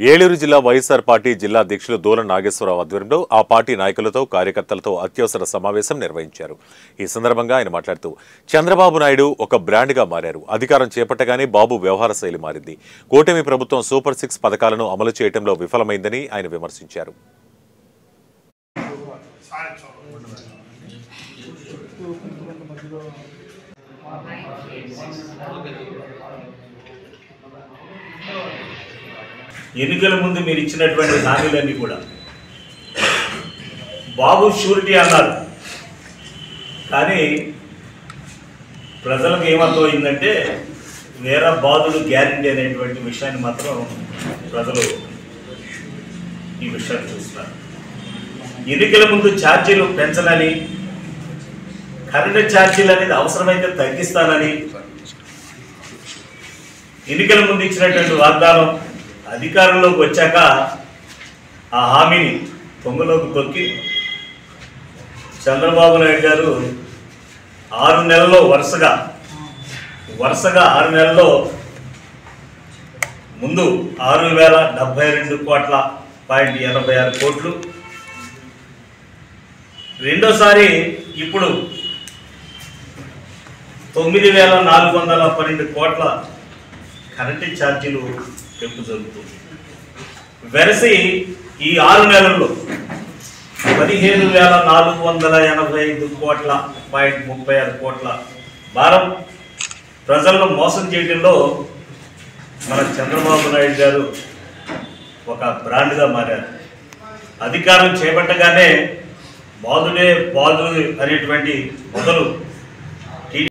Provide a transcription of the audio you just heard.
ఏలూరు జిల్లా వైఎస్ఆర్ పార్టీ జిల్లా అధ్యక్షులు దూల నాగేశ్వరరావు ఆధ్వర్యంలో ఆ పార్టీ నాయకులతో కార్యకర్తలతో అత్యవసర సమావేశం నిర్వహించారు. ఈ సందర్భంగా ఆయన మాట్లాడుతూ చంద్రబాబు నాయుడు ఒక బ్రాండ్గా మారారు. అధికారం చేపట్టగానే బాబు వ్యవహార శైలి మారింది. కూటమి ప్రభుత్వం సూపర్ 6 పథకాలను అమలు చేయడంలో విఫలమైందని ఆయన విమర్శించారు. ఎన్నికల ముందు మీరు ఇచ్చినటువంటి హామీలన్నీ కూడా బాబు షూరిటీ అన్నారు, కానీ ప్రజలకు ఏమర్థమైందంటే వేరే బాధుడు గ్యారంటీ అనేటువంటి విషయాన్ని మాత్రం ప్రజలు ఈ విషయాన్ని చూస్తున్నారు. ఎన్నికల ముందు ఛార్జీలు పెంచనని, కరెంటు ఛార్జీలు అనేది అవసరమైతే తగ్గిస్తానని ఎన్నికల ముందు ఇచ్చినటువంటి వాగ్దానం అధికారంలోకి వచ్చాక ఆ హామీని పొంగులోకి తొక్కి చంద్రబాబు నాయుడు గారు 6 నెలల్లో వరుసగా 6 నెలల్లో ముందు 6,072.86 కోట్లు, రెండోసారి ఇప్పుడు 9,412 కోట్ల కరెంటు ఛార్జీలు పెంపు జరుగుతుంది. వెరసి ఈ 6 నెలల్లో 15,485.36 కోట్ల భారం ప్రజలను మోసం చేయడంలో మన చంద్రబాబు నాయుడు గారు ఒక బ్రాండ్గా మారారు. అధికారం చేపట్టగానే బాధుడే బాధుడు అనేటువంటి మొదలు